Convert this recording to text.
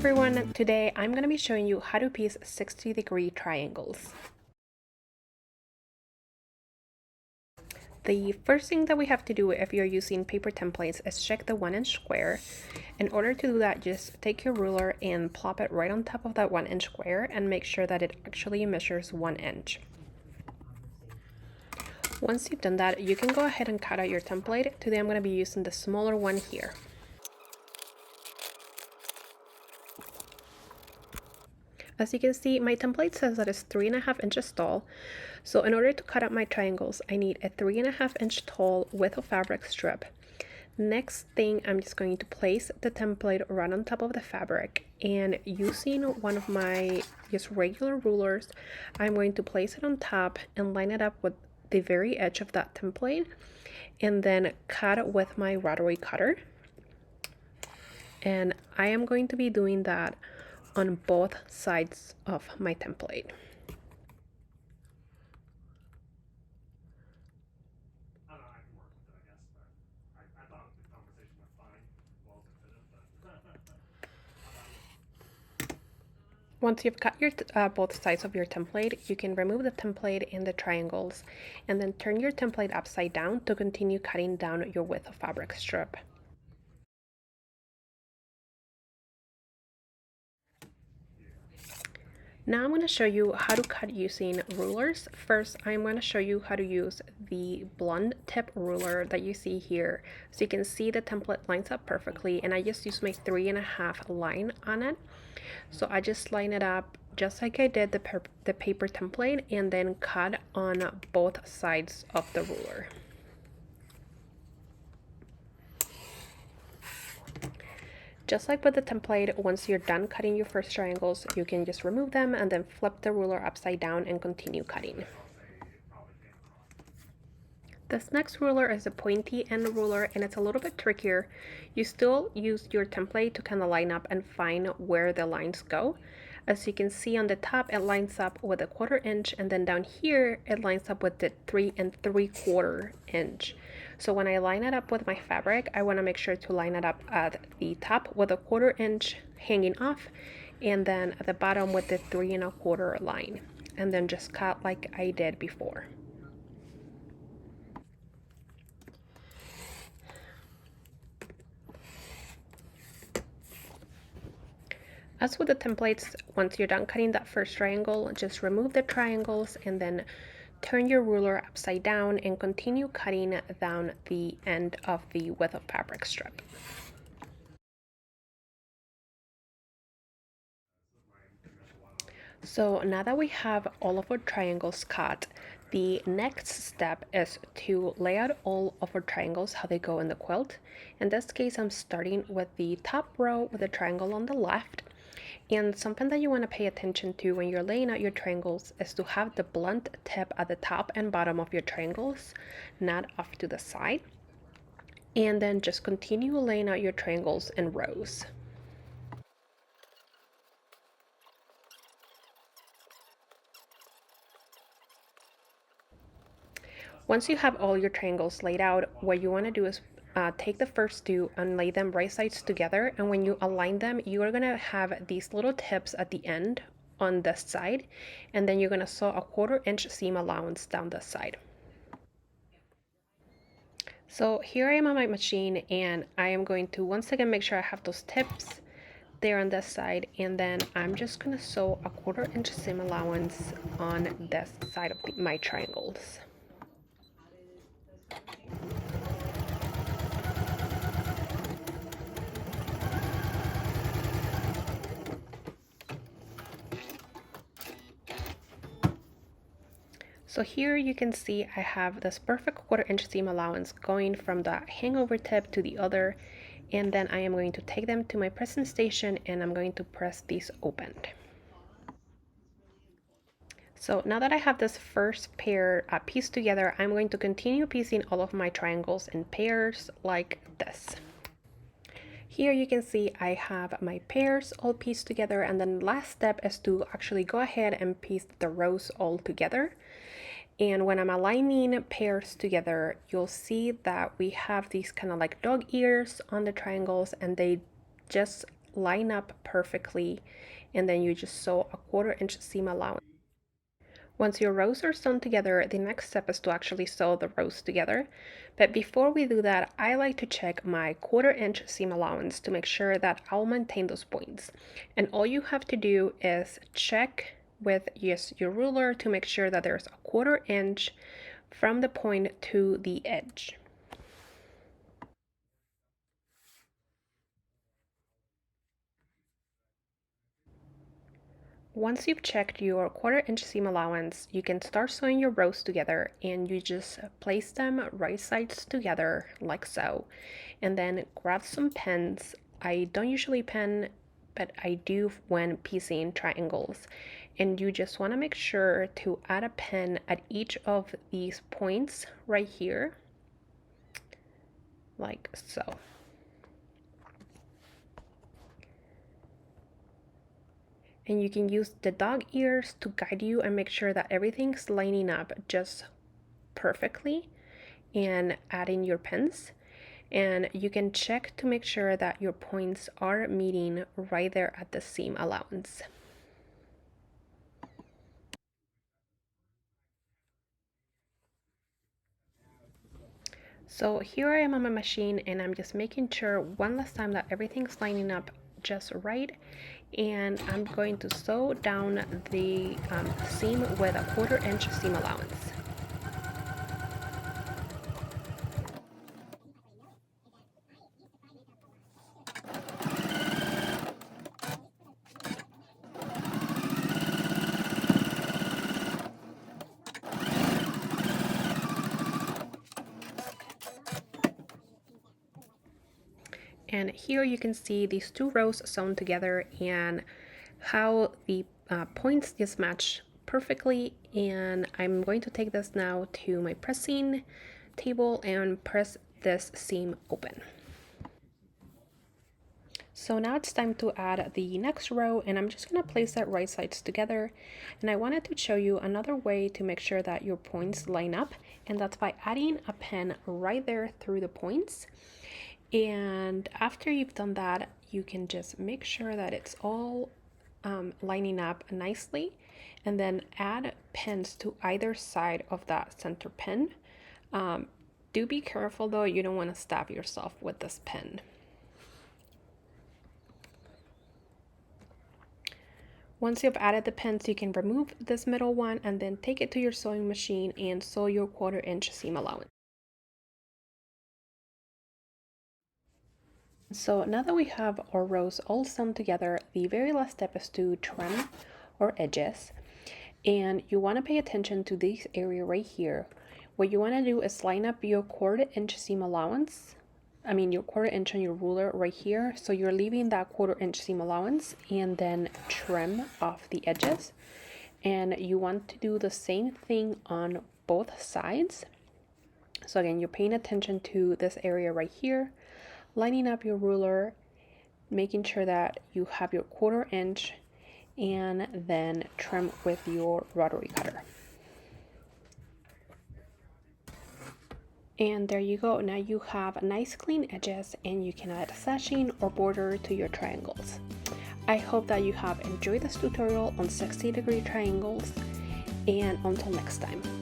everyone, today I'm going to be showing you how to piece 60-degree triangles. The first thing that we have to do if you're using paper templates is check the 1-inch square. In order to do that, just take your ruler and plop it right on top of that 1-inch square and make sure that it actually measures 1 inch. Once you've done that, you can go ahead and cut out your template. Today I'm going to be using the smaller one here. As you can see, my template says that it's 3.5 inches tall. So in order to cut out my triangles, I need a 3.5 inch tall width of fabric strip. Next thing, I'm just going to place the template right on top of the fabric, and using one of my just regular rulers, I'm going to place it on top and line it up with the very edge of that template, and then cut it with my rotary cutter. And I am going to be doing that on both sides of my template. Once you've cut your both sides of your template, you can remove the template and the triangles, and then turn your template upside down to continue cutting down your width of fabric strip. Now I'm going to show you how to cut using rulers. First, I'm going to show you how to use the blunt tip ruler that you see here. So you can see the template lines up perfectly, and I just use my 3.5 line on it. So I just line it up just like I did the paper template, and then cut on both sides of the ruler. Just like with the template, once you're done cutting your first triangles, you can just remove them and then flip the ruler upside down and continue cutting. This next ruler is a pointy end ruler, and it's a little bit trickier. You still use your template to kind of line up and find where the lines go. As you can see on the top, it lines up with a 1/4 inch, and then down here it lines up with the 3 3/4 inch. So when I line it up with my fabric, I want to make sure to line it up at the top with a 1/4 inch hanging off, and then at the bottom with the 3 1/4 line, and then just cut like I did before. As with the templates, once you're done cutting that first triangle, just remove the triangles and then turn your ruler upside down and continue cutting down the end of the width of fabric strip. So now that we have all of our triangles cut, the next step is to lay out all of our triangles how they go in the quilt. In this case, I'm starting with the top row with a triangle on the left. And something that you want to pay attention to when you're laying out your triangles is to have the blunt tip at the top and bottom of your triangles, not off to the side. And then just continue laying out your triangles in rows. Once you have all your triangles laid out, what you want to do is take the first two and lay them right sides together, and when you align them, you are going to have these little tips at the end on this side, and then you're going to sew a 1/4 inch seam allowance down this side. So here I am on my machine, and I am going to once again make sure I have those tips there on this side, and then I'm just going to sew a 1/4 inch seam allowance on this side of my triangles. So here you can see I have this perfect 1/4 inch seam allowance going from the hangover tip to the other, and then I am going to take them to my pressing station and I'm going to press these open. So now that I have this first pair pieced together, I'm going to continue piecing all of my triangles in pairs like this. Here you can see I have my pairs all pieced together, and then last step is to actually go ahead and piece the rows all together. And when I'm aligning pairs together, you'll see that we have these kind of like dog ears on the triangles, and they just line up perfectly, and then you just sew a 1/4 inch seam allowance. Once your rows are sewn together, the next step is to actually sew the rows together. But before we do that, I like to check my 1/4 inch seam allowance to make sure that I'll maintain those points. And all you have to do is check with your ruler to make sure that there's a 1/4 inch from the point to the edge. Once you've checked your 1/4 inch seam allowance, you can start sewing your rows together, and you just place them right sides together like so. And then grab some pins. I don't usually pin, but I do when piecing triangles. And you just want to make sure to add a pin at each of these points right here, like so. And you can use the dog ears to guide you and make sure that everything's lining up just perfectly, and add in your pins. And you can check to make sure that your points are meeting right there at the seam allowance. So here I am on my machine, and I'm just making sure one last time that everything's lining up just right. And I'm going to sew down the seam with a 1/4 inch seam allowance. And here you can see these two rows sewn together and how the points just match perfectly. And I'm going to take this now to my pressing table and press this seam open. So now it's time to add the next row, and I'm just going to place that right sides together. And I wanted to show you another way to make sure that your points line up, and that's by adding a pin right there through the points. And after you've done that, you can just make sure that it's all lining up nicely, and then add pins to either side of that center pin. Do be careful though, you don't want to stab yourself with this pin. Once you've added the pins, you can remove this middle one and then take it to your sewing machine and sew your 1/4 inch seam allowance. So now that we have our rows all sewn together, the very last step is to trim our edges. And you want to pay attention to this area right here. What you want to do is line up your 1/4 inch seam allowance. Your 1/4 inch on your ruler right here. So you're leaving that 1/4 inch seam allowance, and then trim off the edges. And you want to do the same thing on both sides. So again, you're paying attention to this area right here, lining up your ruler, making sure that you have your 1/4 inch, and then trim with your rotary cutter. And there you go. Now you have nice clean edges, and you can add sashing or border to your triangles. I hope that you have enjoyed this tutorial on 60-degree triangles, and until next time.